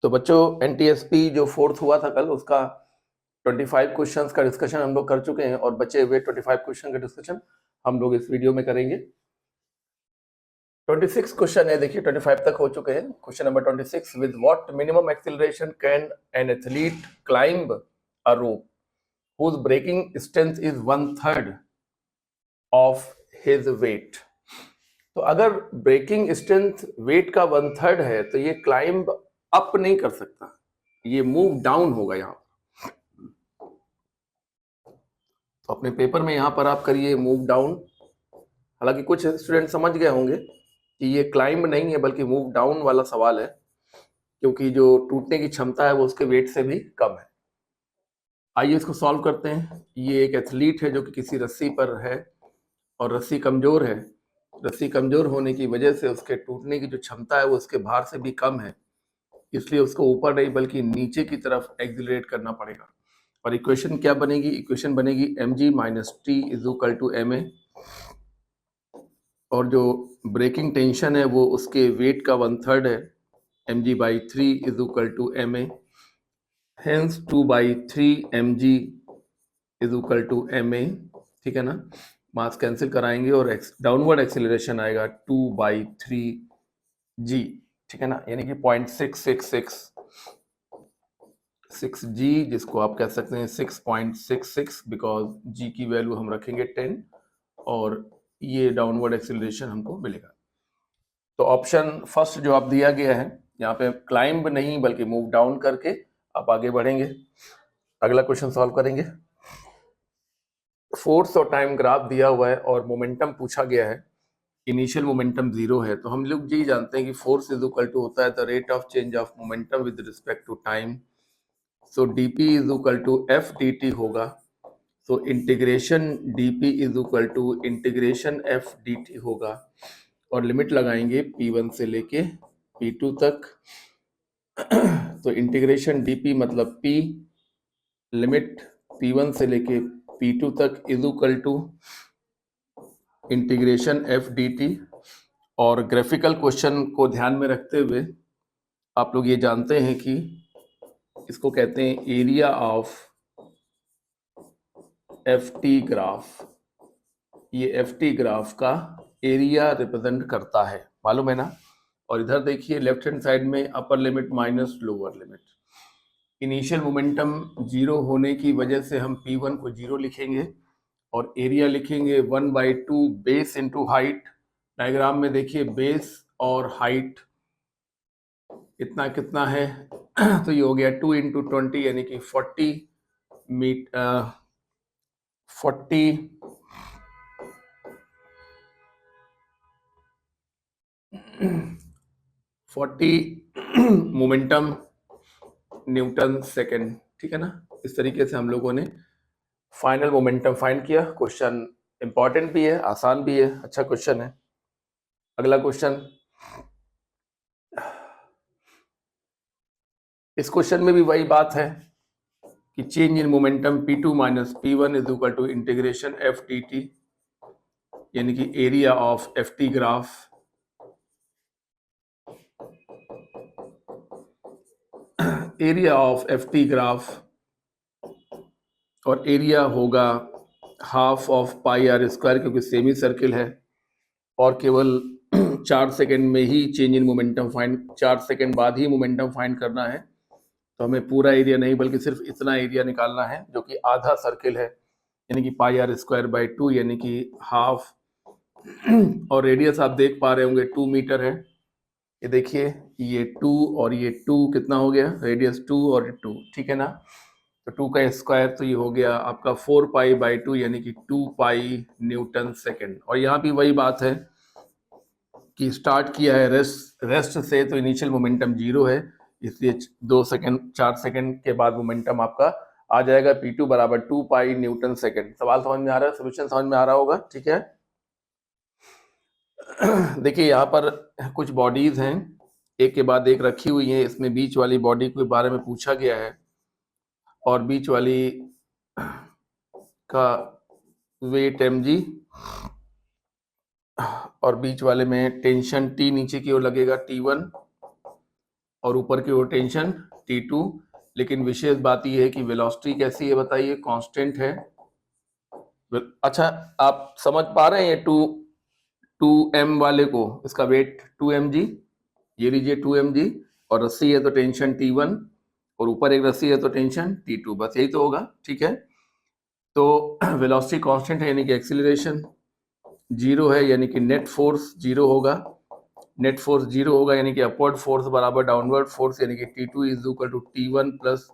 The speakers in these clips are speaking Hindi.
तो बच्चों एनटीएसपी जो फोर्थ हुआ था कल, उसका 25 क्वेश्चंस का डिस्कशन हम लोग कर चुके हैं और बचे हुए 25 क्वेश्चन का डिस्कशन हम लोग इस वीडियो में करेंगे। 26 क्वेश्चन है, देखिए 25 तक हो चुके हैं। Question number 26, with what minimum acceleration can an athlete climb a rope whose breaking strength is 1/3 of his weight। तो अगर ब्रेकिंग स्ट्रेंथ वेट का 1/3 है तो ये क्लाइंब अप नहीं कर सकता, ये मूव डाउन होगा। यहाँ तो अपने पेपर में यहाँ पर आप करिए मूव डाउन। हालांकि कुछ स्टूडेंट समझ गए होंगे कि ये क्लाइंब नहीं है बल्कि मूव डाउन वाला सवाल है, क्योंकि जो टूटने की क्षमता है वो उसके वेट से भी कम है। आइए इसको सॉल्व करते हैं। ये एक एथलीट है जो कि किसी रस्सी पर है और रस्सी कमजोर है। रस्सी कमजोर होने की वजह से उसके टूटने की जो क्षमता है वो उसके भार से भी कम है, इसलिए उसको ऊपर नहीं बल्कि नीचे की तरफ एक्सिलरेट करना पड़ेगा। और इक्वेशन क्या बनेगी? इक्वेशन बनेगी mg minus T is equal to ma, और जो ब्रेकिंग टेंशन है वो उसके वेट का 1/3 है, mg/3 is equal to ma, hence 2/3 mg is equal to ma। ठीक है ना, मास कैंसिल कराएंगे और डाउनवर्ड एक्सेलरेशन आएगा 2/3g। ठीक है ना, यानी कि 0.6666g, जिसको आप कह सकते हैं 6.66, बिकॉज g की वैल्यू हम रखेंगे 10 और ये डाउनवर्ड एक्सेलरेशन हमको मिलेगा। तो ऑप्शन फर्स्ट जो आप दिया गया है यहाँ पे क्लाइंब नहीं बल्कि मूव डाउन करके आप आगे बढ़ेंगे। अगला क्वेश्चन सॉल्व करेंगे। फोर्स और टाइम ग्राफ दिया हुआ है और मोमेंटम पूछा गया है। इनिशियल मोमेंटम 0 है, तो हम लोग यही जानते हैं कि फोर्स इज इक्वल टू होता है the rate of change of momentum with respect to time. So dp is equal to F dt होगा। तो integration dp is equal to integration F dt होगा और लिमिट लगाएंगे p1 से लेके p2 तक। तो इंटीग्रेशन dp मतलब p, लिमिट p1 से लेके p2 तक is equal to integration F dt। और ग्राफिकल क्वेश्चन को ध्यान में रखते हुए आप लोग ये जानते हैं कि इसको कहते हैं area of F T graph. ये एफ टी ग्राफ का एरिया रिप्रेजेंट करता है, मालूम है ना। और इधर देखिए लेफ्ट हैंड साइड में upper limit minus lower limit. Initial momentum 0 होने की वजह से हम P1 को 0 लिखेंगे और एरिया लिखेंगे 1/2 बेस इंटू हाइट। डायग्राम में देखिए बेस और हाइट इतना कितना है तो ये हो गया 2 इंटू 20 यानी कि 40 मोमेंटम न्यूटन सेकेंड। ठीक है ना, इस तरीके से हम लोगों ने फाइनल मोमेंटम फाइंड किया। क्वेश्चन इंपॉर्टेंट भी है, आसान भी है, अच्छा क्वेश्चन है। अगला क्वेश्चन, इस क्वेश्चन में भी वही बात है कि change in momentum P2 minus P1 is equal to integration F D T, यानी कि area of F T graph. Area of F T graph और एरिया होगा half of pi r square, क्योंकि सेमी सर्किल है और केवल 4 सेकेंड में ही change in momentum find, 4 second बाद ही मोमेंटम फाइंड करना है। तो हमें पूरा एरिया नहीं बल्कि सिर्फ इतना एरिया निकालना है जो कि आधा सर्किल है, यानी कि पाई आर स्क्वायर बाई 2 यानी कि हाफ। और रेडियस आप देख पा रहे होंगे 2 मीटर है। ये देखिए ये 2 और ये 2 कितना हो गया, रेडियस 2 और 2, ठीक है ना। तो 2 का स्क्वायर तो ये हो गया आपका 4 पाई बाई 2 यानी कि 2 पाई न्यूटन सेकेंड। और यहाँ भी वही बात है कि स्टार्ट किया है रेस्ट से, तो इनिशियल मोमेंटम 0 है, इसलिए 2 सेकेंड 4 सेकेंड के बाद मोमेंटम आपका आ जाएगा P2 बराबर 2 पाई न्यूटन सेकेंड। सवाल समझ में आ रहा है, सोल्यूशन समझ में आ रहा होगा, ठीक है। देखिए यहाँ पर कुछ बॉडीज हैं, एक के बाद एक रखी हुई हैं। इसमें बीच वाली बॉडी के बारे में पूछा गया है और बीच वाली का वेट mg और बीच वाले में टेंशन T नीचे की ओर लगेगा T1 और ऊपर की ओर टेंशन T2। लेकिन विशेष बात यह है कि वेलोसिटी कैसी है बताइए, कांस्टेंट है। अच्छा, आप समझ पा रहे हैं ये 2m वाले को, इसका वेट 2mg, ये लीजिए 2mg, और रस्सी है तो टेंशन T1, और ऊपर एक रस्सी है तो टेंशन T2, बस यही तो होगा। ठीक है, तो वेलोसिटी कांस्टेंट है यानी कि एक्सीलरेशन जीरो है, यानी कि नेट फोर्स जीरो होगा। नेट फोर्स जीरो होगा यानी कि अपवर्ड फोर्स बराबर डाउनवर्ड फोर्स, यानी कि T2 is equal to T1 plus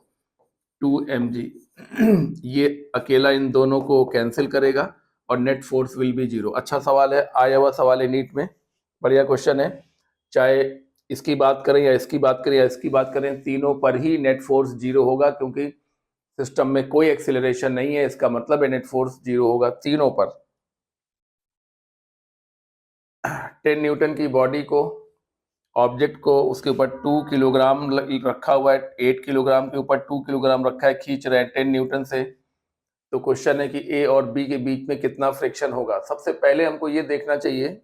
2mg। ये अकेला इन दोनों को कैंसिल करेगा और net force will be zero. अच्छा सवाल है, आया हुआ सवाल है नीट में, बढ़िया क्वेश्चन है। चाहे इसकी बात करें या इसकी बात करें या इसकी बात करें, तीनों पर ही नेट फोर्स जीरो होगा, क्योंकि सिस्टम में कोई एक्सीलरेशन नहीं है। इसका मतलब है नेट फोर्स जीरो होगा तीनों पर। 10 न्यूटन की बॉडी को, ऑब्जेक्ट को, उसके ऊपर 2 किलोग्राम रखा हुआ है, 8 किलोग्राम के ऊपर 2 किलोग्राम रखा है, खींच रहे हैं 10 न्यूटन से। तो क्वेश्चन है कि ए और बी के बीच में कितना फ्रिक्शन होगा। सबसे पहले हमको ये देखना चाहिए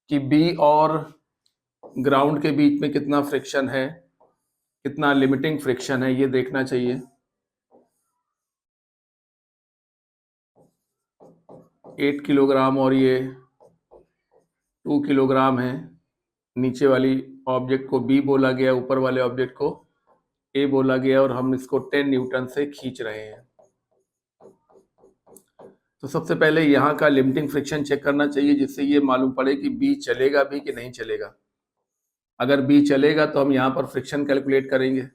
कि बी और ग्राउंड के बीच में कितना फ्रिक्शन है, कितना लिमिटिंग फ्रिक्शन है, ये देखना चाहिए। 8 किलोग्राम और ये 2 किलोग्राम है। नीचे वाली ऑब्जेक्ट को बी बोला गया, ऊपर वाले ऑब्जेक्ट को ए बोला गया, और हम इसको 10 न्यूटन से खींच रहे हैं। तो सबसे पहले यहाँ का लिमिटिंग फ्रिक्शन चेक करना चाहिए, जिससे ये मालूम पड़े कि बी चलेगा भी कि नहीं चलेगा। अगर बी चलेगा तो हम यहाँ पर फ्रिक्शन कैलकुलेट करेंगे,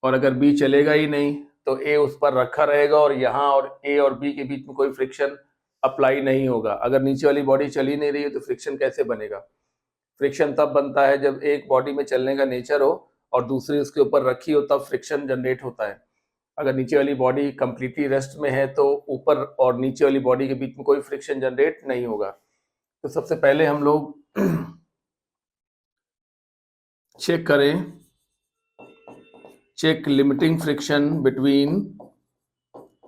और अगर बी चलेगा ही नहीं तो ए उस पर रखा रहेगा, और यहाँ और ए और बी के बीच में कोई फ्रिक्शन अप्लाई नहीं होगा। अगर नीचे वाली बॉडी चल ही नहीं रही है तो फ्रिक्शन कैसे बनेगा? फ्रिक्शन तब बनता है जब एक बॉडी में चलने का नेचर हो और दूसरी उसके ऊपर रखी हो, तब फ्रिक्शन जनरेट होता है। अगर नीचे वाली बॉडी कंप्लीटली रेस्ट में है तो ऊपर और नीचे वाली बॉडी के बीच में कोई फ्रिक्शन जनरेट नहीं होगा। तो सबसे पहले हम लोग चेक करें, check limiting friction between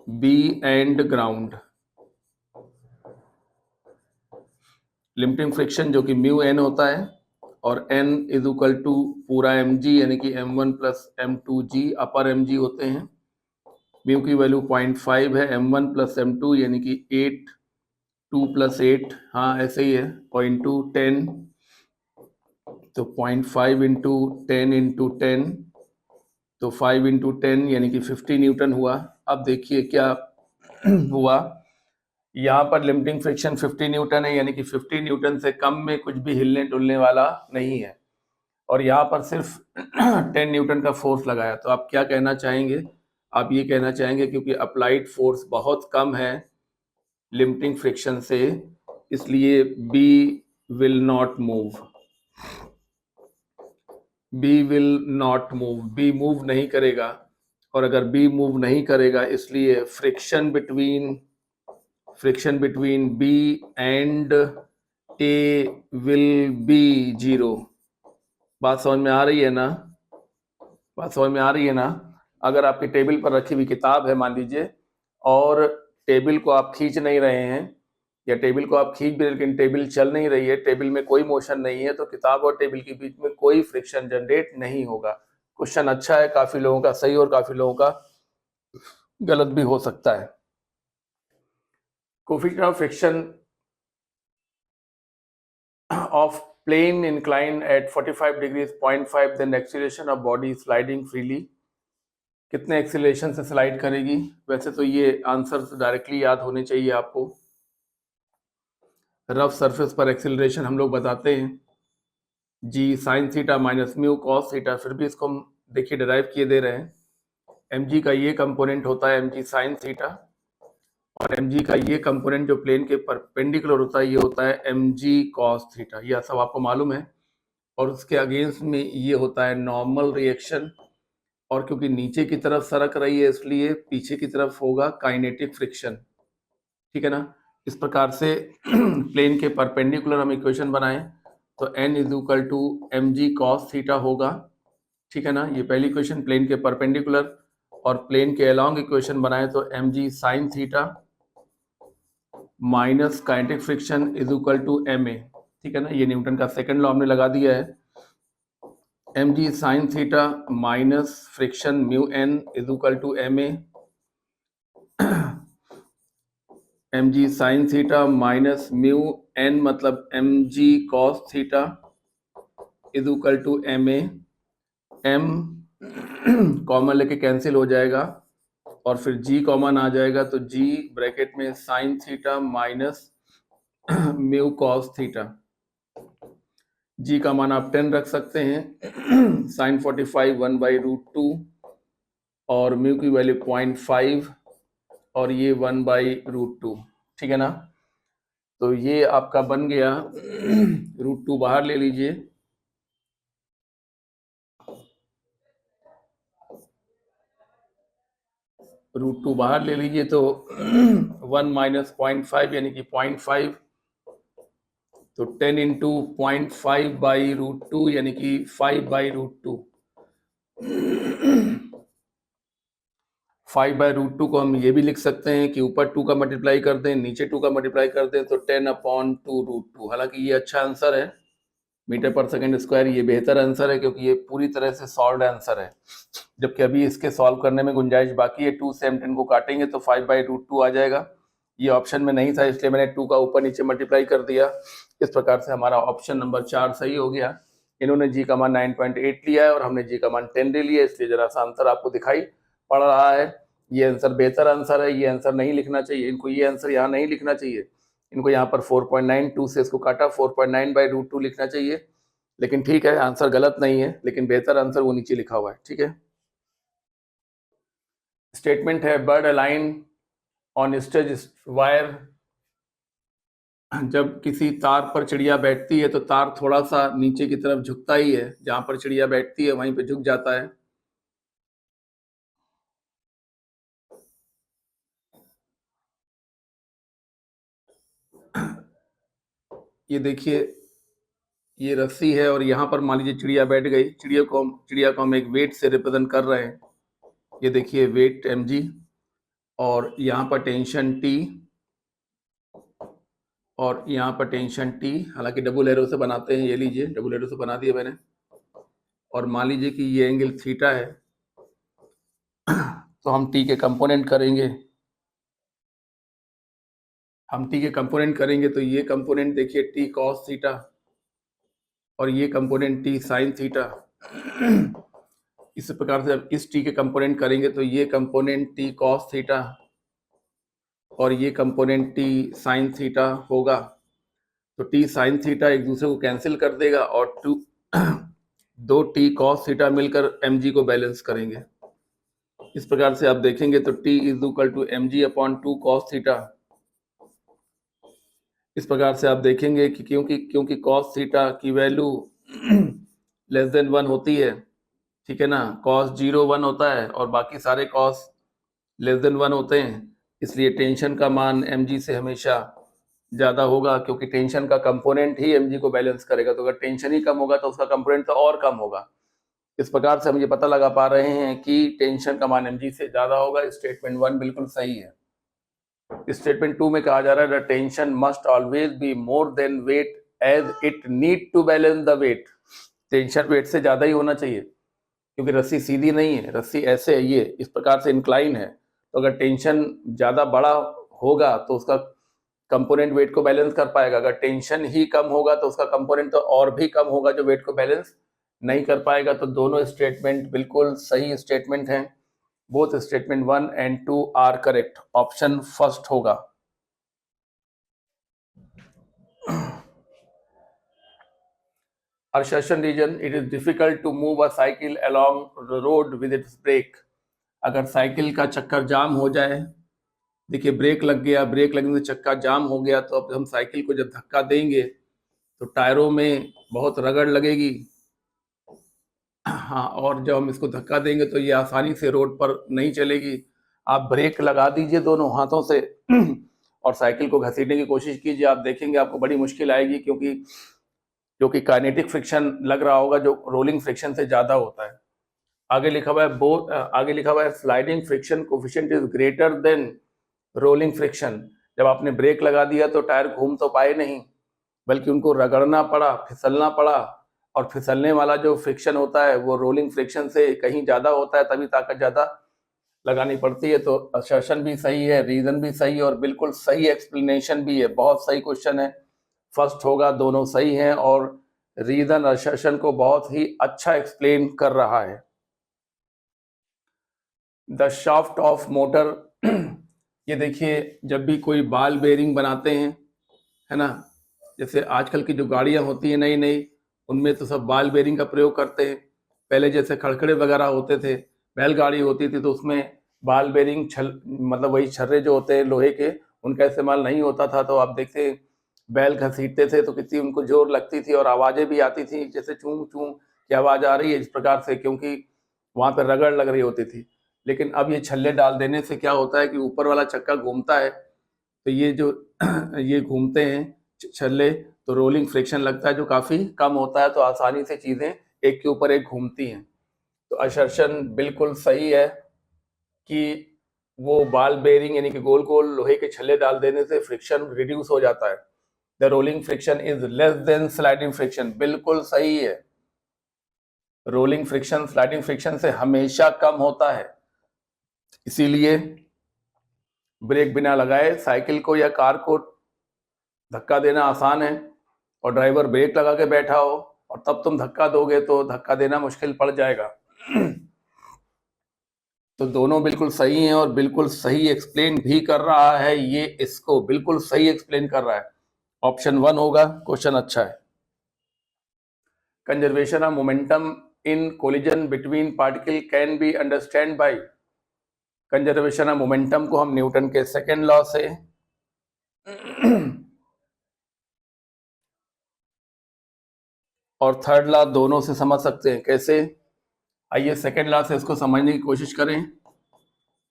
B and ground. Limiting friction जो कि म्यू एन होता है, और n इज इक्वल टू पूरा mg यानी कि m1 प्लस m2g, अपर mg होते हैं। म्यू की वैल्यू 0.5 है, m1 प्लस m2 यानी कि 8, 2 प्लस 8, हाँ ऐसे ही है, 0.2 10, तो 0.5 इंटू 10 इंटू 10, तो 5 इंटू 10 यानी कि 50 न्यूटन हुआ। अब देखिए क्या हुआ, यहाँ पर लिमिटिंग फ्रिक्शन 50 न्यूटन है, यानी कि 50 न्यूटन से कम में कुछ भी हिलने डुलने वाला नहीं है, और यहाँ पर सिर्फ 10 न्यूटन का फोर्स लगाया। तो आप क्या कहना चाहेंगे? आप ये कहना चाहेंगे क्योंकि अप्लाइड फोर्स बहुत कम है लिमिटिंग फ्रिक्शन से, इसलिए B will not move, B will not move, B move नहीं करेगा। और अगर बी मूव नहीं करेगा, इसलिए friction between B and A will be zero. बात समझ में आ रही है ना? बात समझ में आ रही है ना? अगर आपकी टेबल पर रखी हुई किताब है मान लीजिए, और टेबल को आप खींच नहीं रहे हैं, या टेबल को आप खींच भी लेकिन टेबल चल नहीं रही है, टेबल में कोई मोशन नहीं है, तो किताब और टेबल के बीच में कोई फ्रिक्शन जनरेट नहीं होगा। क्वेश्चन अच्छा है, काफी लोगों का सही और काफी लोगों का गलत भी हो सकता है। Coefficient of friction of plane inclined at 45 degrees 0.5, then acceleration of body sliding freely, कितने एक्सीलरेशन से स्लाइड करेगी? वैसे तो ये आंसर डायरेक्टली याद होने चाहिए आपको। रफ सरफेस पर एक्सीलरेशन हम लोग बताते हैं g sine theta minus mu cos theta, फिर भी इसको हम देखिए डिराइव किए दे रहे हैं। mg का ये कंपोनेंट होता है mg साइन थीटा, और mg का ये कंपोनेंट जो प्लेन के परपेंडिकुलर होता है ये होता है mg कॉस थीटा, यह सब आपको मालूम है। और उसके अगेंस्ट में ये होता है नॉर्मल रिएक्शन, और क्योंकि नीचे की तरफ सरक रही है इसलिए पीछे की तरफ होगा काइनेटिक फ्रिक्शन। ठीक है ना? इस प्रकार से प्लेन के परपेंडिकुलर हम इक्वेशन बनाएं तो n is equal to mg cos theta होगा। ठीक है ना? ये पहली इक्वेशन प्लेन के परपेंडिकुलर, और प्लेन के अलोंग इक्वेशन बनाएं तो mg sin theta minus kinetic friction is equal to ma। ठीक है ना? ये न्यूटन का सेकंड लॉ हमने लगा दिया है। mg sin theta minus friction mu n is equal to ma, mg sin theta minus mu n मतलब mg cos theta is equal to ma, m common लेके कैंसिल हो जाएगा और फिर g कॉमन आ जाएगा, तो g ब्रैकेट में sin theta minus mu cos theta, g का मान आप 10 रख सकते हैं, sin 45 1/√2 और म्यू की वैल्यू 0.5 और ये 1/√2, ठीक है ना। तो ये आपका बन गया, √2 बाहर ले लीजिए, √2 बाहर ले लीजिए तो 1 माइनस 0.5 यानी कि 0.5, तो 10 इंटू 0.5/√2 यानी कि 5/√2। 5/√2 को हम ये भी लिख सकते हैं कि ऊपर 2 का मल्टीप्लाई कर दें, नीचे 2 का मल्टीप्लाई कर दें, तो 10/2√2। हालांकि ये अच्छा आंसर है, मीटर पर सेकंड स्क्वायर, ये बेहतर आंसर है क्योंकि ये पूरी तरह से सॉल्व आंसर है, जबकि अभी इसके सॉल्व करने में गुंजाइश बाकी है। 2 से हम 10 को काटेंगे तो 5/√2 आ जाएगा। ये ऑप्शन में नहीं था इसलिए मैंने 2 का ऊपर नीचे मल्टीप्लाई कर दिया। इस प्रकार से हमारा ऑप्शन नंबर 4 सही हो गया। इन्होंने जी का मान 9.8 लिया है और हमने जी का मान 10 ले लिया, इसलिए जरा सा आंसर आपको दिखाई पड़ रहा है। ये आंसर बेहतर आंसर है, ये आंसर नहीं लिखना चाहिए इनको, ये आंसर यहाँ नहीं लिखना चाहिए इनको, यहाँ पर 4.92 से इसको काटा 4.9/√2 लिखना चाहिए, लेकिन ठीक है आंसर गलत नहीं है, लेकिन बेहतर आंसर वो नीचे लिखा हुआ है, ठीक है। स्टेटमेंट है bird align on stage wire, जब किसी तार पर चिड़िया बैठती है तो तार थोड़ा सा नीचे की तरफ झुकता ही है, जहां पर चिड़िया बैठती है वहीं पे झुक जाता है। ये देखिए, ये रस्सी है और यहाँ पर मान लीजिए चिड़िया बैठ गई, चिड़िया को हम एक वेट से रिप्रेजेंट कर रहे हैं। ये देखिए वेट mg और यहाँ पर टेंशन T और यहाँ पर टेंशन T, हालांकि डबल एरो से बनाते हैं, ये लीजिए डबल एरो से बना दिया मैंने। और मान लीजिए कि ये एंगल थीटा है, तो हम T के कंपोनेंट करेंगे, तो ये कंपोनेंट देखिए T cos थीटा और ये कंपोनेंट T sin थीटा। इस प्रकार से अब इस T के कंपोनेंट करेंगे तो ये कंपोनेंट T cos थीटा और ये कंपोनेंट T sin थीटा होगा। तो T sin थीटा एक दूसरे को कैंसिल कर देगा और दो T cos थीटा मिलकर mg को बैलेंस करेंगे। इस प्रकार से आप देखेंगे तो T is equal to mg/2 cos theta. इस प्रकार से आप देखेंगे कि क्योंकि cos थीटा की वैल्यू लेस देन 1 होती है, ठीक है ना, cos 0 1 होता है और बाकी सारे cos लेस देन 1 होते हैं, इसलिए टेंशन का मान mg से हमेशा ज़्यादा होगा, क्योंकि टेंशन का कंपोनेंट ही mg को बैलेंस करेगा। तो अगर टेंशन ही कम होगा तो उसका कंपोनेंट तो और कम होगा। इस प्रकार से हम ये पता लगा पा रहे हैं कि टेंशन का मान mg से ज़्यादा होगा। स्टेटमेंट 1 बिल्कुल सही है। स्टेटमेंट 2 में कहा जा रहा है the tension must always be more than weight as it need to balance the weight. Tension weight से ज़्यादा ही होना चाहिए, क्योंकि रस्सी सीधी नहीं है, रस्सी ऐसे है, ये इस प्रकार से इंक्लाइन है। तो अगर टेंशन ज़्यादा बड़ा होगा तो उसका कंपोनेंट वेट को बैलेंस कर पाएगा, अगर टेंशन ही कम होगा तो उसका कंपोनेंट तो और भी कम होगा जो वेट को बैलेंस नहीं कर पाएगा। तो दोनों स्टेटमेंट बिल्कुल सही स्टेटमेंट हैं। Both statement 1 and 2 are correct. Option first होगा। Assertion region, it is difficult to move a cycle along the road with its brake। अगर साइकिल का चक्कर जाम हो जाए, देखिए ब्रेक लग गया, ब्रेक लगने से चक्का जाम हो गया, तो अब हम साइकिल को जब धक्का देंगे तो टायरों में बहुत रगड़ लगेगी, हाँ, और जब हम इसको धक्का देंगे तो ये आसानी से रोड पर नहीं चलेगी। आप ब्रेक लगा दीजिए दोनों हाथों से और साइकिल को घसीटने की कोशिश कीजिए, आप देखेंगे आपको बड़ी मुश्किल आएगी, क्योंकि काइनेटिक फ्रिक्शन लग रहा होगा जो रोलिंग फ्रिक्शन से ज़्यादा होता है। आगे लिखा हुआ है sliding friction coefficient is greater than rolling friction. जब आपने ब्रेक लगा दिया तो टायर घूम तो पाए नहीं, बल्कि उनको रगड़ना पड़ा, फिसलना पड़ा, और फिसलने वाला जो फ्रिक्शन होता है वो रोलिंग फ्रिक्शन से कहीं ज़्यादा होता है, तभी ताकत ज़्यादा लगानी पड़ती है। तो असर्शन भी सही है, रीज़न भी सही है और बिल्कुल सही एक्सप्लेनेशन भी है। बहुत सही क्वेश्चन है, फर्स्ट होगा, दोनों सही हैं और रीज़न असर्शन को बहुत ही अच्छा एक्सप्लेन कर रहा है। द शाफ्ट ऑफ मोटर ये देखिए, जब भी कोई बॉल बेयरिंग बनाते हैं, है ना, जैसे आजकल की जो गाड़ियां होती हैं नई नई, उनमें तो सब बॉल बेयरिंग का प्रयोग करते हैं। पहले जैसे खड़खड़े वगैरह होते थे, बैलगाड़ी होती थी, तो उसमें बॉल बेयरिंग मतलब वही छर्रे जो होते हैं लोहे के, उनका इस्तेमाल नहीं होता था। तो आप देखते बैल घसीटते थे तो कितनी उनको जोर लगती थी और आवाज़ें भी आती थी, जैसे चूं चूं की आवाज़ आ रही है इस प्रकार से, क्योंकि वहाँ पर रगड़ लग रही होती थी। लेकिन अब ये छल्ले डाल देने से क्या होता है कि ऊपर वाला चक्का घूमता है, तो ये जो ये घूमते हैं छल्ले, तो रोलिंग फ्रिक्शन लगता है जो काफ़ी कम होता है, तो आसानी से चीज़ें एक के ऊपर एक घूमती हैं। तो असर्शन बिल्कुल सही है कि वो बॉल बेयरिंग यानी कि गोल गोल लोहे के छल्ले डाल देने से फ्रिक्शन रिड्यूस हो जाता है। The rolling friction is less than sliding friction, बिल्कुल सही है। रोलिंग फ्रिक्शन स्लाइडिंग फ्रिक्शन से हमेशा कम होता है, इसीलिए ब्रेक बिना लगाए साइकिल को या कार को धक्का देना आसान है, और ड्राइवर ब्रेक लगा के बैठा हो और तब तुम धक्का दोगे तो धक्का देना मुश्किल पड़ जाएगा। तो दोनों बिल्कुल सही हैं और बिल्कुल सही एक्सप्लेन भी कर रहा है, ये इसको बिल्कुल सही एक्सप्लेन कर रहा है। ऑप्शन 1 होगा, क्वेश्चन अच्छा है। Conservation of momentum in collision between particle can be understand by. Conservation of momentum को हम न्यूटन के सेकेंड लॉ से और थर्ड लॉ दोनों से समझ सकते हैं। कैसे? आइए सेकेंड लॉ से इसको समझने की कोशिश करें।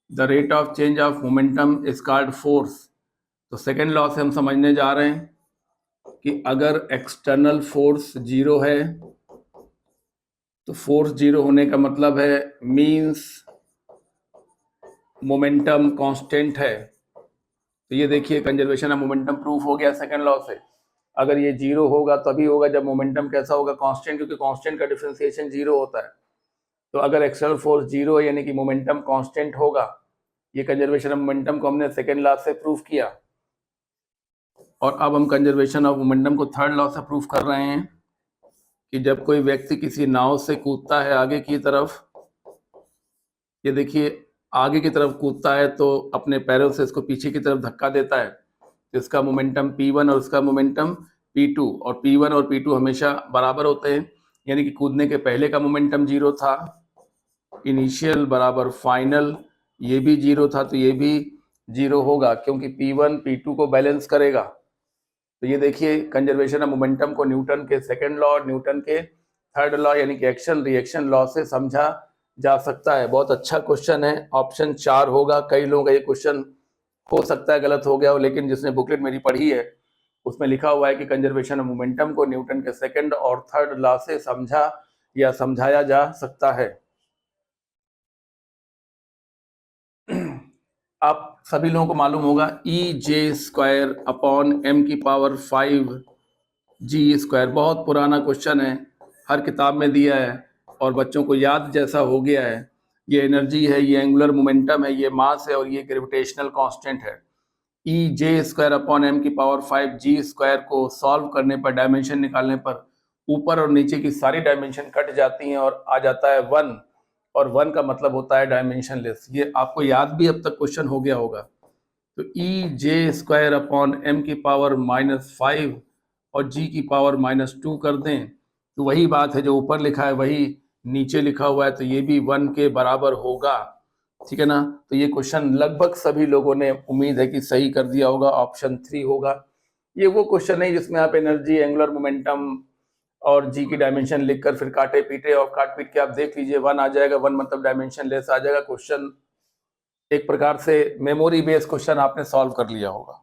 The rate of change of momentum is called force. तो सेकेंड लॉ से हम समझने जा रहे हैं कि अगर एक्सटर्नल फोर्स जीरो है, तो फोर्स जीरो होने का मतलब है मींस मोमेंटम कांस्टेंट है। तो ये देखिए, कंजर्वेशन ऑफ मोमेंटम प्रूफ हो गया सेकेंड लॉ से। अगर ये जीरो होगा तभी होगा जब मोमेंटम कैसा होगा, कांस्टेंट, क्योंकि कांस्टेंट का डिफरेंशिएशन जीरो होता है। तो अगर एक्सटर्नल फोर्स जीरो है यानी कि मोमेंटम कांस्टेंट होगा। ये कंजर्वेशन ऑफ मोमेंटम को हमने सेकेंड लॉ से प्रूफ किया, और अब हम कंजर्वेशन ऑफ मोमेंटम को थर्ड लॉ से प्रूफ कर रहे हैं कि जब कोई व्यक्ति किसी नाव से कूदता है आगे की तरफ, ये देखिए आगे की तरफ कूदता है तो अपने पैरों से इसको पीछे की तरफ धक्का देता है, तो इसका मोमेंटम P1 और इसका मोमेंटम P2, और P1 और P2 हमेशा बराबर होते हैं, यानी कि कूदने के पहले का मोमेंटम जीरो था, इनिशियल बराबर फाइनल, ये भी जीरो था तो ये भी जीरो होगा, क्योंकि P1 P2 को बैलेंस करेगा। तो ये देखिए, कंजर्वेशन ऑफ मोमेंटम को न्यूटन के सेकेंड लॉ और न्यूटन के थर्ड लॉ यानी कि एक्शन रिएक्शन लॉ से समझा जा सकता है। बहुत अच्छा क्वेश्चन है, ऑप्शन 4 होगा। कई लोगों का ये क्वेश्चन हो सकता है गलत हो गया हो, लेकिन जिसने बुकलेट मेरी पढ़ी है उसमें लिखा हुआ है कि कंजर्वेशन ऑफ मोमेंटम को न्यूटन के सेकेंड और थर्ड लॉ से समझा या समझाया जा सकता है। आप सभी लोगों को मालूम होगा E² अपॉन m की पावर 5 G², बहुत पुराना क्वेश्चन है, हर किताब में दिया है और बच्चों को याद जैसा हो गया है। ये एनर्जी है, ये एंगुलर मोमेंटम है, ये मास है और ये ग्रेविटेशनल कांस्टेंट है। E² अपॉन m की पावर 5 G² को सॉल्व करने पर, डायमेंशन निकालने पर, ऊपर और नीचे की सारी डायमेंशन कट जाती हैं और आ जाता है 1, और 1 का मतलब होता है डायमेंशन लेस। ये आपको याद भी अब तक क्वेश्चन हो गया होगा। तो E² अपॉन m की पावर -5 और g की पावर -2 कर दें तो वही बात है, जो ऊपर लिखा है वही नीचे लिखा हुआ है, तो ये भी 1 के बराबर होगा। ठीक है ना? तो ये क्वेश्चन लगभग सभी लोगों ने उम्मीद है कि सही कर दिया होगा, ऑप्शन 3 होगा। ये वो क्वेश्चन है जिसमें आप एनर्जी, एंगुलर मोमेंटम और जी की डायमेंशन लिखकर फिर काटे पीटे, और काट पीट के आप देख लीजिए 1 आ जाएगा, 1 मतलब डायमेंशन लेस आ जाएगा। क्वेश्चन एक प्रकार से मेमोरी बेस्ड क्वेश्चन आपने सॉल्व कर लिया होगा।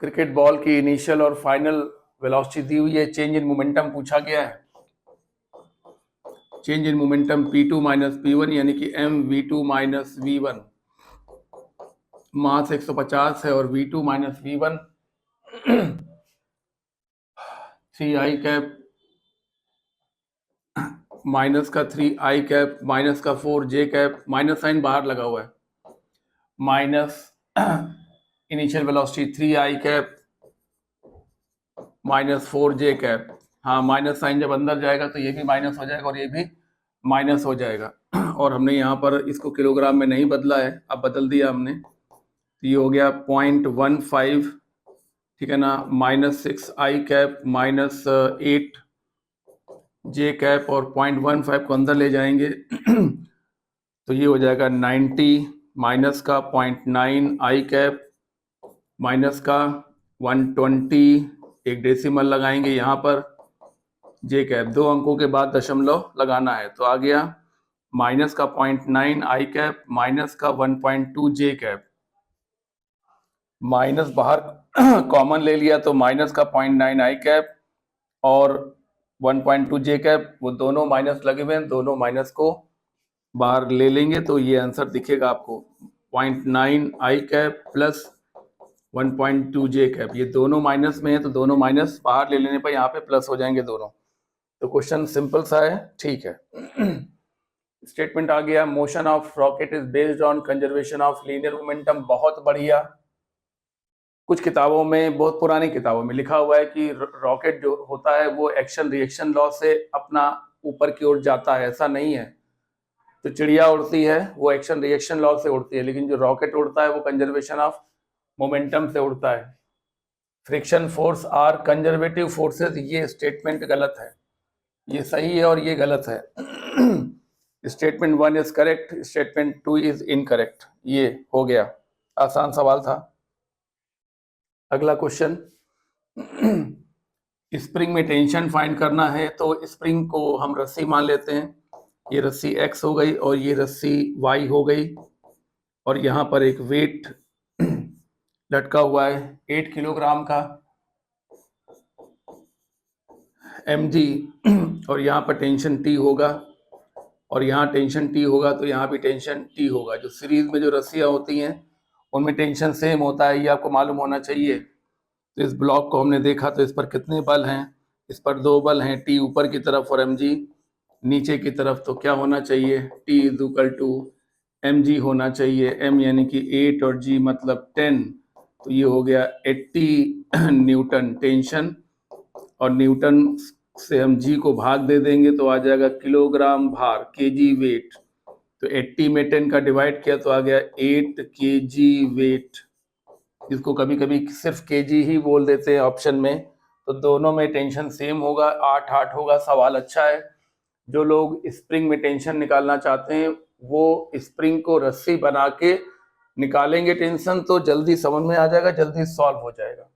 क्रिकेट बॉल की इनिशियल और फाइनल वेलोसिटी दी हुई है, चेंज इन मोमेंटम पूछा गया है। Change in momentum P2 minus P1 यानी कि mv2 माइनस v1, मास 150 है और v2 minus v1 3i cap minus का 3i कैप माइनस का 4j कैप, माइनस साइन बाहर लगा हुआ है, minus initial velocity 3i cap minus 4j cap. हाँ, माइनस साइन जब अंदर जाएगा तो ये भी माइनस हो जाएगा और ये भी माइनस हो जाएगा। और हमने यहाँ पर इसको किलोग्राम में नहीं बदला है, अब बदल दिया हमने, तो ये हो गया 0.15, ठीक है ना, minus 6i cap minus 8j cap और 0.15 को अंदर ले जाएंगे तो ये हो जाएगा 90 माइनस का 0.9i कैप माइनस का 120, एक डेसिमल लगाएंगे यहाँ पर, जे कैप 2 अंकों के बाद दशमलव लगाना है, तो आ गया माइनस का 0.9i कैप माइनस का 1.2 जे कैप, माइनस बाहर कॉमन ले लिया तो माइनस का 0.9i कैप और 1.2 जे कैप, वो दोनों माइनस लगे हुए हैं, दोनों माइनस को बाहर ले लेंगे तो ये आंसर दिखेगा आपको 0.9i कैप प्लस 1.2 जे कैप, ये दोनों माइनस में है तो दोनों माइनस बाहर ले लेने पर यहाँ पे प्लस हो जाएंगे दोनों। तो क्वेश्चन सिंपल सा है, ठीक है। स्टेटमेंट आ गया, motion of rocket is based on conservation of linear momentum, बहुत बढ़िया। कुछ किताबों में, बहुत पुरानी किताबों में लिखा हुआ है कि रॉकेट जो होता है वो एक्शन रिएक्शन लॉ से अपना ऊपर की ओर जाता है, ऐसा नहीं है। तो चिड़िया उड़ती है वो एक्शन रिएक्शन लॉ से उड़ती है, लेकिन जो रॉकेट उड़ता है वो कंजर्वेशन ऑफ मोमेंटम से उड़ता है। Friction force are conservative forces, ये स्टेटमेंट गलत है, ये सही है और ये गलत है। Statement 1 is correct, statement 2 is incorrect. ये हो गया, आसान सवाल था। अगला क्वेश्चन, स्प्रिंग में टेंशन फाइंड करना है, तो स्प्रिंग को हम रस्सी मान लेते हैं, ये रस्सी x हो गई और ये रस्सी y हो गई, और यहाँ पर एक वेट लटका हुआ है 8 किलोग्राम का mg, और यहाँ पर टेंशन T होगा और यहाँ टेंशन T होगा, तो यहाँ भी टेंशन T होगा। जो सीरीज में जो रस्सियाँ होती हैं उनमें टेंशन सेम होता है, ये आपको मालूम होना चाहिए। तो इस ब्लॉक को हमने देखा तो इस पर कितने बल हैं, इस पर 2 बल हैं, T ऊपर की तरफ और mg नीचे की तरफ। तो क्या होना चाहिए, T is equal to mg होना चाहिए, m यानी कि 8 और g मतलब 10, तो ये हो गया 80 न्यूटन टेंशन, और न्यूटन से हम जी को भाग दे देंगे तो आ जाएगा किलोग्राम भार, केजी वेट। तो 80 में 10 का डिवाइड किया तो आ गया 8 केजी वेट। इसको कभी कभी सिर्फ केजी ही बोल देते हैं ऑप्शन में, तो दोनों में टेंशन सेम होगा, 8 होगा। सवाल अच्छा है। जो लोग स्प्रिंग में टेंशन निकालना चाहते हैं वो स्प्रिंग को रस्सी बना के निकालेंगे टेंशन, तो जल्दी समझ में आ जाएगा, जल्दी सॉल्व हो जाएगा।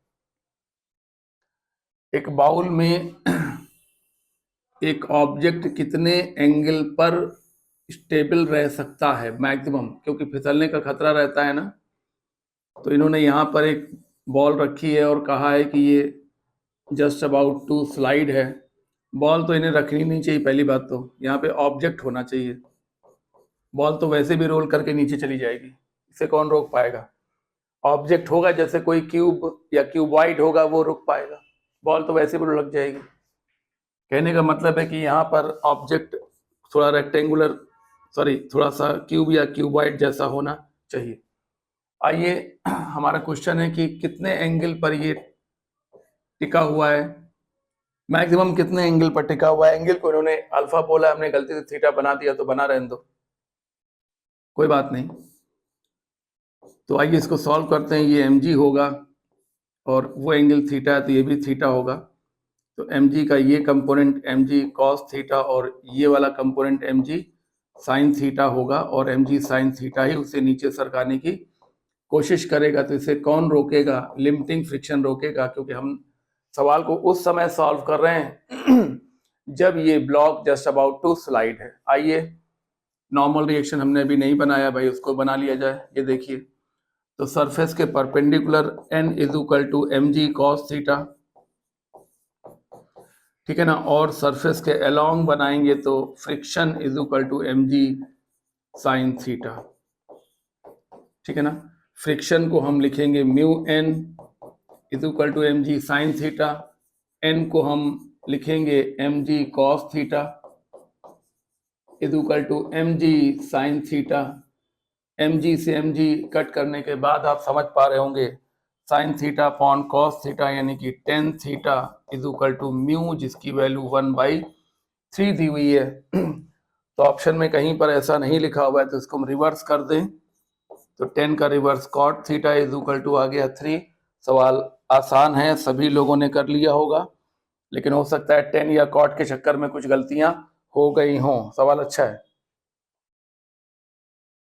एक बाउल में एक ऑब्जेक्ट कितने एंगल पर स्टेबल रह सकता है मैक्सिमम, क्योंकि फिसलने का खतरा रहता है ना। तो इन्होंने यहाँ पर एक बॉल रखी है और कहा है कि ये जस्ट अबाउट टू स्लाइड है। बॉल तो इन्हें रखनी नहीं चाहिए, पहली बात तो यहाँ पे ऑब्जेक्ट होना चाहिए। बॉल तो वैसे भी रोल करके नीचे चली जाएगी, इसे कौन रोक पाएगा। ऑब्जेक्ट होगा, जैसे कोई क्यूब या क्यूबॉइड होगा वो रुक पाएगा, बॉल तो वैसे भी लग जाएगी। कहने का मतलब है कि यहाँ पर ऑब्जेक्ट थोड़ा रेक्टेंगुलर, थोड़ा सा क्यूब या क्यूबॉइड जैसा होना चाहिए। आइए, हमारा क्वेश्चन है कि कितने एंगल पर ये टिका हुआ है, मैक्सिमम कितने एंगल पर टिका हुआ है। एंगल को इन्होंने अल्फा बोला, हमने गलती से थीटा बना दिया, तो बना रहने दो, कोई बात नहीं। तो आइए इसको सॉल्व करते हैं। ये mg होगा और वो एंगल थीटा है, तो ये भी थीटा होगा। तो mg का ये कंपोनेंट mg cos थीटा और ये वाला कंपोनेंट mg sin थीटा होगा, और mg sin थीटा ही उसे नीचे सरकाने की कोशिश करेगा। तो इसे कौन रोकेगा, लिमिटिंग फ्रिक्शन रोकेगा, क्योंकि हम सवाल को उस समय सॉल्व कर रहे हैं जब ये block just about to slide है। आइए, नॉर्मल रिएक्शन हमने अभी नहीं बनाया भाई, उसको बना लिया जाए। ये देखिए, तो सरफेस के perpendicular n is equal to mg cos theta, ठीक है ना, और सरफेस के अलोंग बनाएंगे तो friction is equal to mg sin theta, ठीक है ना। फ्रिक्शन को हम लिखेंगे mu n is equal to mg sin theta, n को हम लिखेंगे mg cos theta is equal to mg sin theta. mg से mg कट करने के बाद आप समझ पा रहे होंगे sin theta upon cos theta यानी कि tan theta is equal to mu, जिसकी वैल्यू 1/3 दी हुई है। तो ऑप्शन में कहीं पर ऐसा नहीं लिखा हुआ है तो इसको हम रिवर्स कर दें, तो 10 का reverse cot theta is equal to आ गया 3। सवाल आसान है, सभी लोगों ने कर लिया होगा, लेकिन हो सकता है 10 या cot के चक्कर में कुछ गलतियां हो गई हों। सवाल अच्छा है।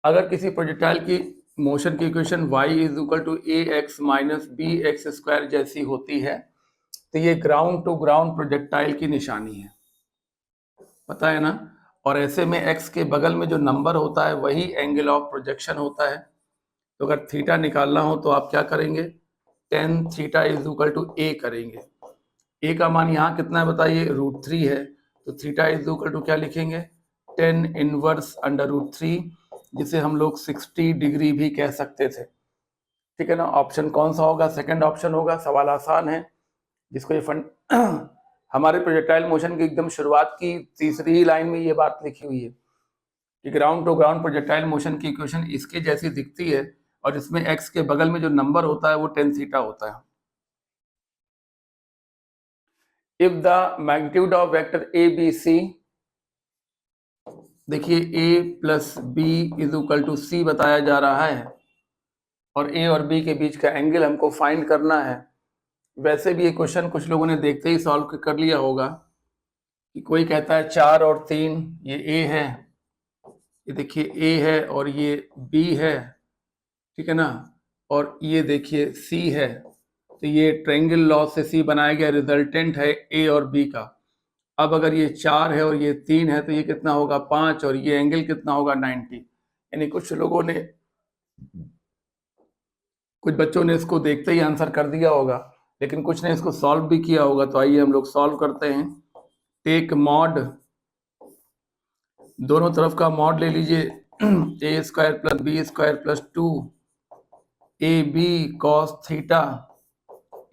अगर किसी प्रोजेक्टाइल की मोशन की equation y is equal to ax minus B X square जैसी होती है तो ये ग्राउंड टू ग्राउंड प्रोजेक्टाइल की निशानी है, पता है ना। और ऐसे में x के बगल में जो नंबर होता है वही एंगल ऑफ प्रोजेक्शन होता है। तो अगर थीटा निकालना हो तो आप क्या करेंगे, tan theta is equal to a करेंगे। a का मान यहाँ कितना है बताइए, √3 है, तो थीटा इज इक्वल टू क्या लिखेंगे, tan इनवर्स अंडर √3, जिसे हम लोग 60 डिग्री भी कह सकते थे। ठीक है ना। ऑप्शन कौन सा होगा, सेकंड ऑप्शन होगा। सवाल आसान है, जिसको ये फंड हमारे प्रोजेक्टाइल मोशन की एकदम शुरुआत की तीसरी ही लाइन में ये बात लिखी हुई है कि ground to ground projectile motion की इक्वेशन इसके जैसी दिखती है और इसमें x के बगल में जो नंबर होता है वो tan थीटा होता है। If the magnitude of vector A B C, देखिए a plus B is equal to C बताया जा रहा है और a और b के बीच का एंगल हमको फाइंड करना है। वैसे भी ये क्वेश्चन कुछ लोगों ने देखते ही सॉल्व कर लिया होगा कि कोई कहता है 4 और 3, ये a है, ये देखिए a है और ये b है, ठीक है ना, और ये देखिए c है। तो ये ट्रायंगल लॉ से c बनाया गया रिजल्टेंट है a और b का। अब अगर ये 4 है और ये 3 है तो ये कितना होगा 5 और ये एंगल कितना होगा 90। यानी कुछ लोगों ने, कुछ बच्चों ने इसको देखते ही आंसर कर दिया होगा, लेकिन कुछ ने इसको सॉल्व भी किया होगा। तो आइए हम लोग सॉल्व करते हैं। टेक मॉड, दोनों तरफ का मॉड ले लीजिए, a square plus B square plus 2 A B cos theta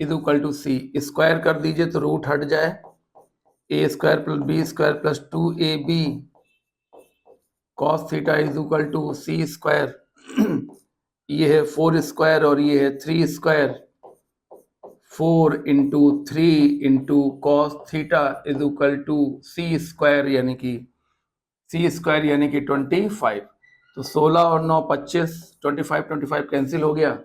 is equal to C. Square कर दीजिए तो रूट हट जाए, a square plus B square plus 2ab cos theta is equal to C square. ये है 4 स्क्वायर और ये है 3 square, 4 into 3 into cos theta is equal to C square यानी कि 25। तो 16 और 9 25, 25 कैंसिल हो गया।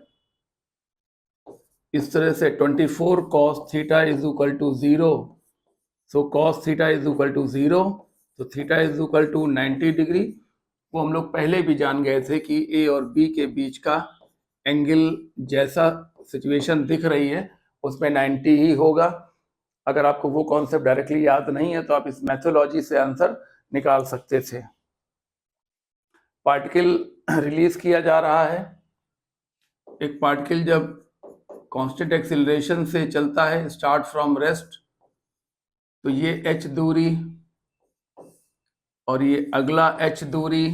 इस तरह से 24 cos theta is equal to 0। So cos theta is equal to 0, तो theta is equal to 90 degree. वो हम लोग पहले भी जान गए थे कि ए और बी के बीच का एंगल जैसा सिचुएशन दिख रही है उसमें 90 ही होगा। अगर आपको वो कॉन्सेप्ट डायरेक्टली याद नहीं है तो आप इस मैथोलॉजी से आंसर निकाल सकते थे। पार्टिकल रिलीज किया जा रहा है। एक पार्टिकल जब कांस्टेंट एक्सीलरेशन से चलता है, स्टार्ट फ्रॉम रेस्ट, तो ये h दूरी और ये अगला h दूरी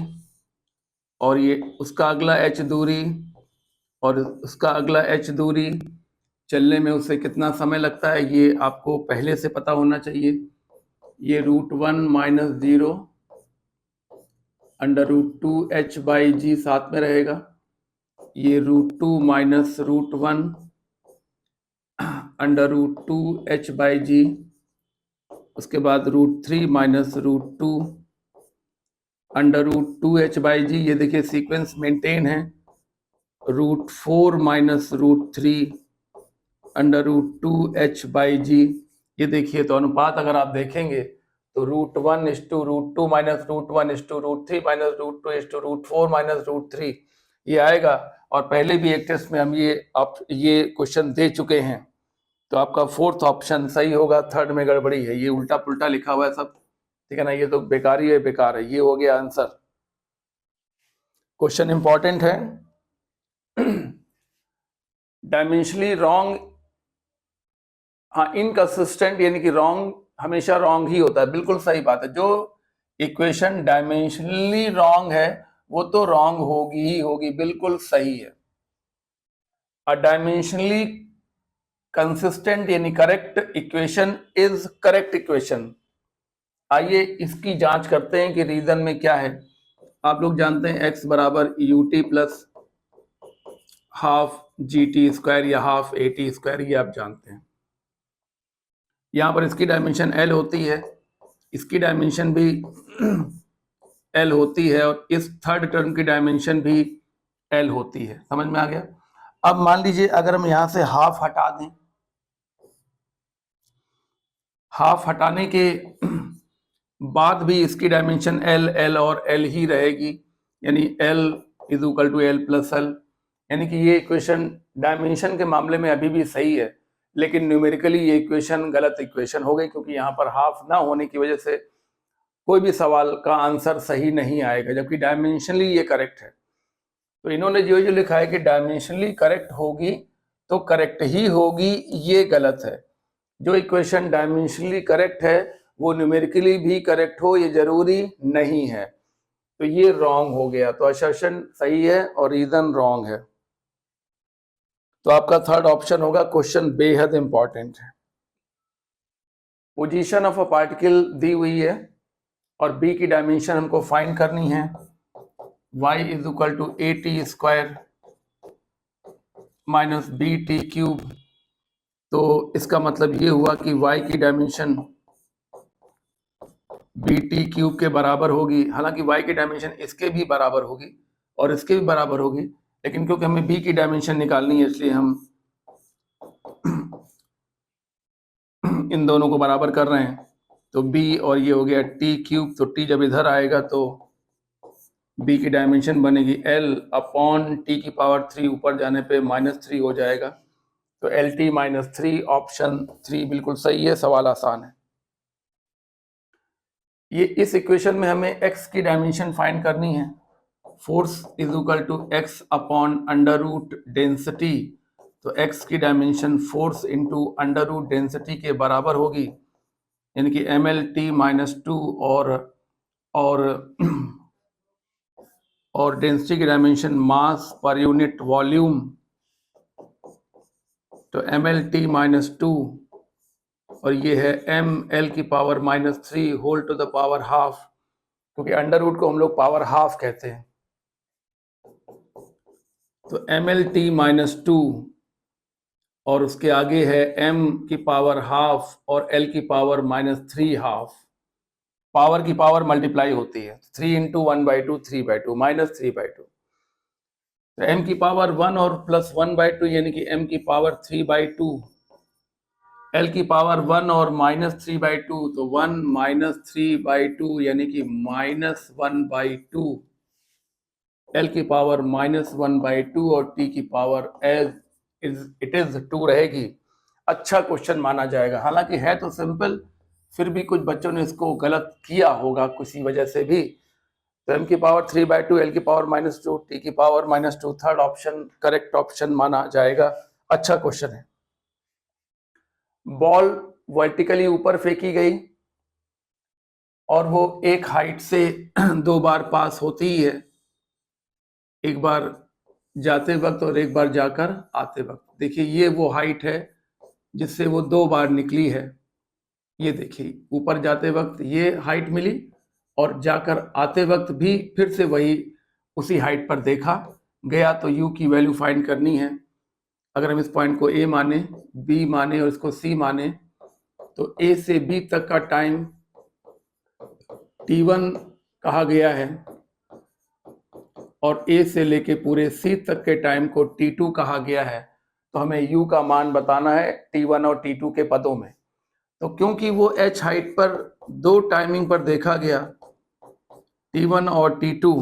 और ये उसका अगला h दूरी और उसका अगला h दूरी, चलने में उसे कितना समय लगता है ये आपको पहले से पता होना चाहिए। ये √1 माइनस 0 अंडर √2h/g साथ में रहेगा। ये √2 माइनस √1 अंडर √2h/g, उसके बाद √3 माइनस √2 अंडर √2h/g। ये देखिए सीक्वेंस मेंटेन है। √4 माइनस √3 अंडर √2h/g। ये देखिए, तो अनुपात अगर आप देखेंगे तो √1 is to √2 minus √1 is to √3 minus √2 is to √4 minus √3 ये आएगा। और पहले भी एक टेस्ट में हम ये क्वेश्चन दे चुके हैं। तो आपका फोर्थ ऑप्शन सही होगा, थर्ड में गड़बड़ी है, ये उल्टा पुल्टा लिखा हुआ है सब, ठीक है ना, ये तो बेकार ही है, बेकार है। ये हो गया आंसर। क्वेश्चन इंपॉर्टेंट है। डायमेंशनली रॉन्ग, हाँ, इनकंसिस्टेंट यानी कि रॉन्ग हमेशा रॉन्ग ही होता है, बिल्कुल सही बात है। जो इक्वेशन डायमेंशनली रॉन्ग है वो तो रॉन्ग होगी ही होगी, बिल्कुल सही है। अ डायमेंशनली कंसिस्टेंट यानी correct equation is correct equation. आइए इसकी जांच करते हैं कि रीजन में क्या है। आप लोग जानते हैं x बराबर U T plus half G T square या हाफ ए टी स्क्वायर, ये आप जानते हैं। यहाँ पर इसकी डायमेंशन l होती है, इसकी डायमेंशन भी l होती है, और इस थर्ड टर्म की डायमेंशन भी l होती है। समझ में आ गया? अब मान लीजिए अगर हम यहाँ से हाफ हटा दें, हाफ हटाने के बाद भी इसकी डायमेंशन l और l ही रहेगी, यानी l is equal to l plus l, यानी कि ये इक्वेशन डायमेंशन के मामले में अभी भी सही है, लेकिन न्यूमेरिकली ये इक्वेशन गलत इक्वेशन हो गई, क्योंकि यहाँ पर हाफ ना होने की वजह से कोई भी सवाल का आंसर सही नहीं आएगा, जबकि डायमेंशनली ये करेक्ट है। तो इन्होंने जो लिखा है कि डायमेंशनली करेक्ट होगी तो करेक्ट ही होगी, ये गलत है। जो इक्वेशन डायमेंशनली करेक्ट है वो न्यूमेरिकली भी करेक्ट हो ये जरूरी नहीं है, तो ये रॉन्ग हो गया। तो असर्शन सही है और रीजन रॉन्ग है। तो आपका थर्ड ऑप्शन होगा। क्वेश्चन बेहद इंपॉर्टेंट है। पोजीशन ऑफ अ पार्टिकल दी हुई है और बी की डायमेंशन हमको फाइंड करनी है। y is equal to A T square minus B T cube. तो इसका मतलब ये हुआ कि y की डायमेंशन बी टी क्यूब के बराबर होगी। हालांकि y की डायमेंशन इसके भी बराबर होगी और इसके भी बराबर होगी, लेकिन क्योंकि हमें b की डायमेंशन निकालनी है इसलिए हम इन दोनों को बराबर कर रहे हैं। तो b और ये हो गया t क्यूब, तो t जब इधर आएगा तो b की डायमेंशन बनेगी l अपॉन t की पावर 3, ऊपर जाने पे -3 हो जाएगा। तो एल टी माइनस 3, ऑप्शन 3 बिल्कुल सही है। सवाल आसान है। ये इस इक्वेशन में हमें x की डायमेंशन फाइंड करनी है। Force is equal to x upon under root density. तो x की dimension force into under root density के बराबर होगी, यानी कि mlt माइनस 2 और डेंसिटी की dimension mass per unit volume. तो mlt माइनस 2 और ये है ml की power -3 whole to the power half, क्योंकि अंडर रूट को हम लोग पावर हाफ कहते हैं। तो mlt माइनस 2 और उसके आगे है m की पावर हाफ और l की पावर -3 हाफ। पावर की पावर मल्टीप्लाई होती है, 3 इंटू 1/2 3/2 -3/2। तो m की पावर 1 और प्लस 1/2 यानी कि m की पावर 3/2, l की पावर 1 और -3/2, तो 1 -3/2 यानी कि -1/2, l की पावर -1/2 और t की पावर एज इट इज 2 रहेगी। अच्छा क्वेश्चन माना जाएगा। हालांकि है तो सिंपल, फिर भी कुछ बच्चों ने इसको गलत किया होगा किसी वजह से भी। तो m की पावर 3/2, l की पावर -2, t की power -2, third option correct option माना जाएगा। अच्छा क्वेश्चन है। बॉल वर्टिकली ऊपर फेंकी गई और वो एक हाइट से 2 बार पास होती ही है, एक बार जाते वक्त और एक बार जाकर आते वक्त। देखिए ये वो हाइट है जिससे वो 2 बार निकली है। ये देखिए ऊपर जाते वक्त ये हाइट मिली और जाकर आते वक्त भी फिर से वही उसी हाइट पर देखा गया। तो u की वैल्यू फाइंड करनी है। अगर हम इस पॉइंट को a माने, b माने और इसको c माने, तो a से b तक का टाइम t1 कहा गया है और a से लेके पूरे c तक के टाइम को t2 कहा गया है। तो हमें u का मान बताना है t1 और t2 के पदों में। तो क्योंकि वो h हाइट पर 2 टाइमिंग पर देखा गया, t1 और t2,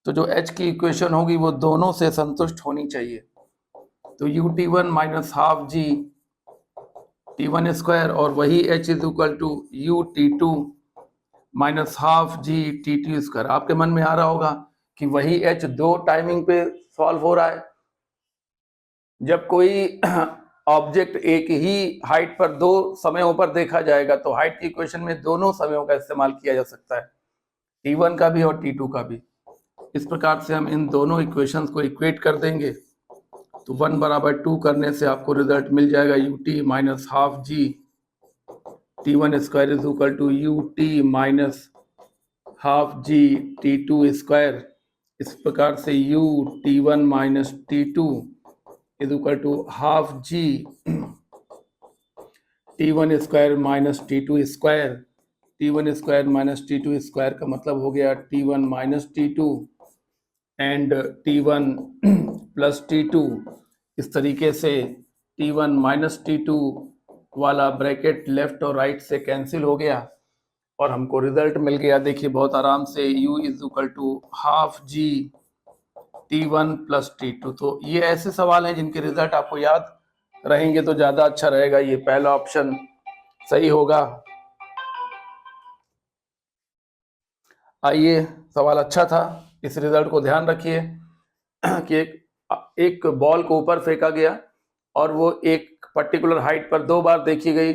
तो जो h की इक्वेशन होगी वो दोनों से संतुष्ट होनी चाहिए। तो ut1 minus half G t1 square और वही h is equal to ut2 minus half G t2 square. आपके मन में आ रहा होगा कि वही h 2 टाइमिंग पे सॉल्व हो रहा है। जब कोई ऑब्जेक्ट एक ही हाइट पर 2 समयों पर देखा जाएगा तो हाइट की इक्वेशन में दोनों समयों का इस्तेमाल किया जा सकता है, t1 का भी और t2 का भी। इस प्रकार से हम इन दोनों इक्वेशंस को इक्वेट कर देंगे तो 1 बराबर 2 करने से आपको रिजल्ट मिल जाएगा ut minus half G t1 square is equal to ut minus half G t2 square. इस प्रकार से u t1 minus t2 is equal to half G t1 square minus t2 square. t1 square minus t2 square का मतलब हो गया t1 minus t2 and t1 plus t2। इस तरीके से t1 माइनस t2 वाला ब्रैकेट लेफ्ट और राइट से कैंसिल हो गया और हमको रिजल्ट मिल गया। देखिए बहुत आराम से u is equal to half G t1 plus t2। तो ये ऐसे सवाल हैं जिनके रिजल्ट आपको याद रहेंगे तो ज़्यादा अच्छा रहेगा। ये पहला ऑप्शन सही होगा। आइए, सवाल अच्छा था, इस रिजल्ट को ध्यान रखिए कि एक बॉल को ऊपर फेंका गया और वो एक पर्टिकुलर हाइट पर 2 बार देखी गई,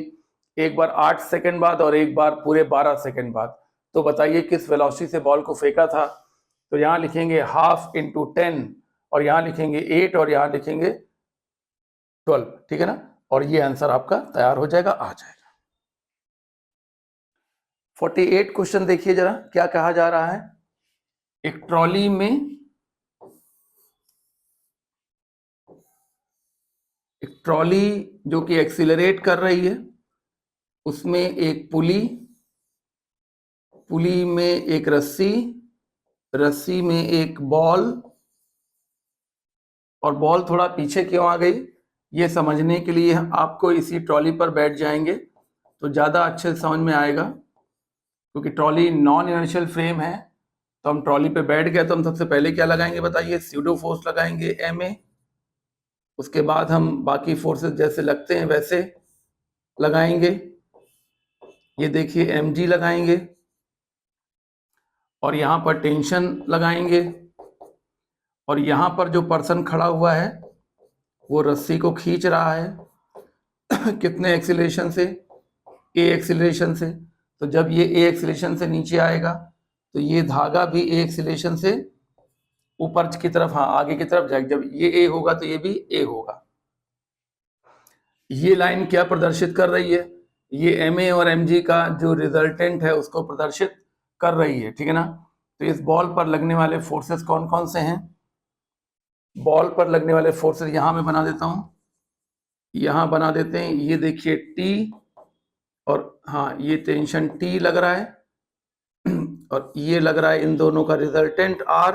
एक बार 8 सेकंड बाद और एक बार पूरे 12 सेकंड बाद। तो बताइए किस वेलोसिटी से बॉल को फेंका था। तो यहाँ लिखेंगे हाफ इंटू 10 और यहाँ लिखेंगे 8 और यहाँ लिखेंगे 12, ठीक है ना। और ये आंसर आपका तैयार हो जाएगा, आ जाएगा। 48 क्वेश्चन देखिए जरा क्या कहा जा रहा है। एक ट्रॉली में जो कि एक्सीलरेट कर रही है, उसमें एक पुली में एक रस्सी में एक बॉल, और बॉल थोड़ा पीछे क्यों आ गई ये समझने के लिए आपको इसी ट्रॉली पर बैठ जाएंगे तो ज़्यादा अच्छे से समझ में आएगा। क्योंकि ट्रॉली नॉन इनर्शियल फ्रेम है तो हम ट्रॉली पे बैठ गए तो हम सबसे पहले क्या लगाएंगे बताइए, स्यूडो फोर्स लगाएंगे ma। उसके बाद हम बाकी फोर्सेस जैसे लगते हैं वैसे लगाएंगे। ये देखिए mg लगाएंगे और यहाँ पर टेंशन लगाएंगे और यहाँ पर जो पर्सन खड़ा हुआ है वो रस्सी को खींच रहा है कितने एक्सीलरेशन से, a एक्सीलरेशन से। तो जब ये a एक्सीलरेशन से नीचे आएगा तो ये धागा भी a एक्सीलरेशन से ऊपर की तरफ, हाँ आगे की तरफ जाएगा। जब ये a होगा तो ये भी a होगा। ये लाइन क्या प्रदर्शित कर रही है, ये ma और mg का जो रिजल्टेंट है उसको प्रदर्शित कर रही है, ठीक है ना। तो इस बॉल पर लगने वाले फोर्सेस कौन कौन से हैं। बॉल पर लगने वाले फोर्सेस यहां मैं बना देता हूं, यहां बना देते हैं। ये देखिए T और हाँ ये टेंशन T लग रहा है और ये लग रहा है इन दोनों का रिजल्टेंट R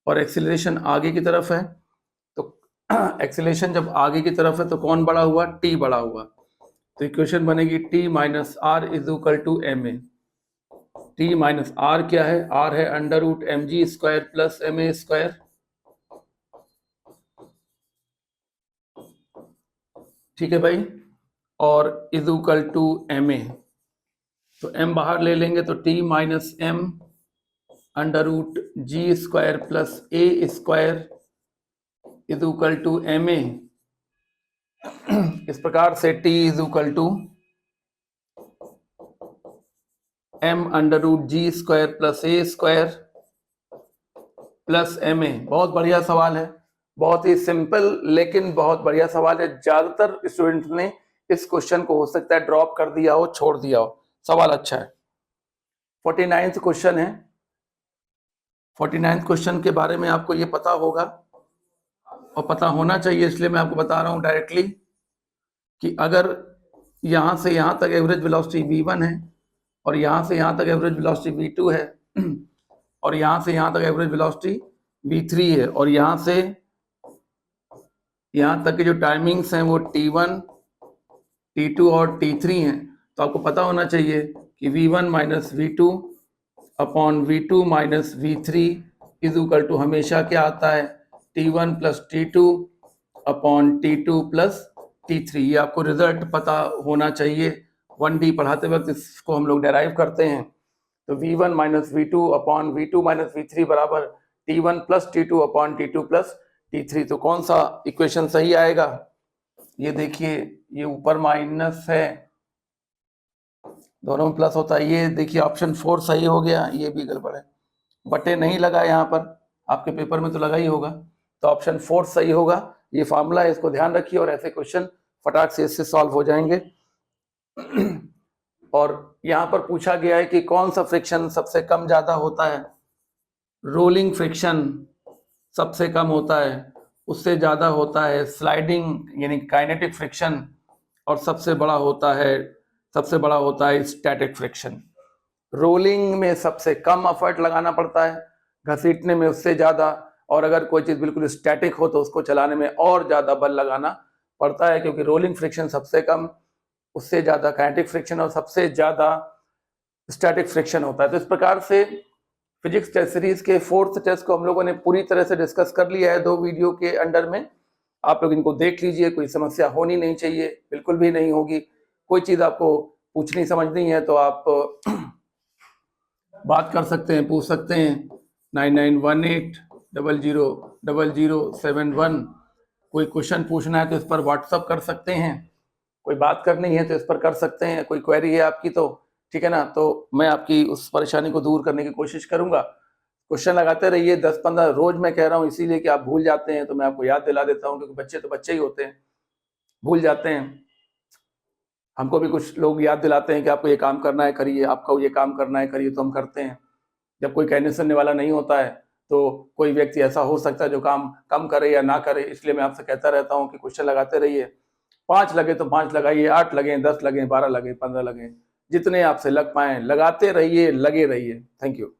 और एक्सीलरेशन आगे की तरफ है। तो एक्सीलरेशन जब आगे की तरफ है तो कौन बड़ा हुआ, T बड़ा हुआ। तो इक्वेशन बनेगी T minus R is equal to ma। T minus R क्या है, R है under root mg square plus ma square, ठीक है भाई, और इज इक्वल टू ma। तो m बाहर ले लेंगे तो T minus m under root G square plus a square is equal to ma। इस प्रकार से T is equal to m under root G square plus a square plus ma। बहुत बढ़िया सवाल है, बहुत ही सिंपल लेकिन बहुत बढ़िया सवाल है। ज्यादातर स्टूडेंट्स ने इस क्वेश्चन को हो सकता है ड्रॉप कर दिया हो, छोड़ दिया हो। सवाल अच्छा है। 49th क्वेश्चन है। 49th क्वेश्चन के बारे में आपको ये पता होगा और पता होना चाहिए, इसलिए मैं आपको बता रहा हूं डायरेक्टली कि अगर यहां से यहां तक एवरेज वेलोसिटी v1 है और यहां से यहां तक एवरेज वेलोसिटी v2 है और यहां से यहां तक एवरेज वेलोसिटी v3 है और यहां से यहां तक के जो टाइमिंग्स हैं वो t1, t2 और t3 हैं। तो आपको पता होना चाहिए कि v1 minus v2 upon v2 minus v3 is equal to हमेशा क्या आता है, t1 plus t2 upon t2 plus t3। ये आपको रिजल्ट पता होना चाहिए। 1D पढ़ाते वक्त इसको हम लोग डेराइव करते हैं। तो v1 minus v2 upon v2 minus v3 बराबर t1 plus t2 upon t2 plus t3। तो कौन सा इक्वेशन सही आएगा, ये देखिए, ये ऊपर माइनस है, दोनों में प्लस होता है। ये देखिए ऑप्शन 4 सही हो गया, ये भी गड़बड़ है, बटे नहीं लगा यहाँ पर, आपके पेपर में तो लगा ही होगा। तो ऑप्शन 4 सही होगा, ये फार्मूला है, इसको ध्यान रखिए और ऐसे क्वेश्चन फटाक से इससे सॉल्व हो जाएंगे। और यहाँ पर पूछा गया है कि कौन सा फ्रिक्शन सबसे कम ज्यादा होता है। रोलिंग फ्रिक्शन सबसे कम होता है, उससे ज्यादा होता है स्लाइडिंग यानी काइनेटिक फ्रिक्शन, और सबसे बड़ा होता है स्टैटिक फ्रिक्शन। रोलिंग में सबसे कम एफर्ट लगाना पड़ता है, घसीटने में उससे ज्यादा, और अगर कोई चीज बिल्कुल स्टैटिक हो तो उसको चलाने में और ज्यादा बल लगाना पड़ता है, क्योंकि रोलिंग फ्रिक्शन सबसे कम, उससे ज्यादा काइनेटिक फ्रिक्शन और सबसे ज्यादा स्टैटिक फ्रिक्शन होता है। तो इस प्रकार से फिजिक्स टेस्ट सीरीज के 4th टेस्ट को हम लोगों ने पूरी तरह से डिस्कस कर लिया है 2 वीडियो के अंडर में। आप लोग इनको देख लीजिए, कोई समस्या होनी नहीं चाहिए, बिल्कुल भी नहीं होगी। कोई चीज आपको पूछनी समझनी है तो आप बात कर सकते हैं, पूछ सकते हैं। 9918000071। कोई क्वेश्चन पूछना है तो इस पर व्हाट्सअप कर सकते हैं, कोई बात करनी है तो इस पर कर सकते हैं, कोई क्वेरी है आपकी तो ठीक है ना, तो मैं आपकी उस परेशानी को दूर करने की कोशिश करूंगा। क्वेश्चन लगाते रहिए, 10-15 रोज मैं कह रहा हूँ इसीलिए कि आप भूल जाते हैं, तो मैं आपको याद दिला देता हूँ, क्योंकि बच्चे तो बच्चे ही होते हैं, भूल जाते हैं। हमको भी कुछ लोग याद दिलाते हैं कि आपको ये काम करना है करिए, आपको ये काम करना है करिए, तो हम करते हैं। जब कोई कहने सुनने वाला नहीं होता है तो कोई व्यक्ति ऐसा हो सकता है जो काम कम करे या ना करे, इसलिए मैं आपसे कहता रहता हूँ कि क्वेश्चन लगाते रहिए। 5 लगे तो 5 लगाइए, 8 लगे, 10 लगे, 12 लगे, 15 लगे, जितने आपसे लग पाए लगाते रहिए, लगे रहिए। Thank you.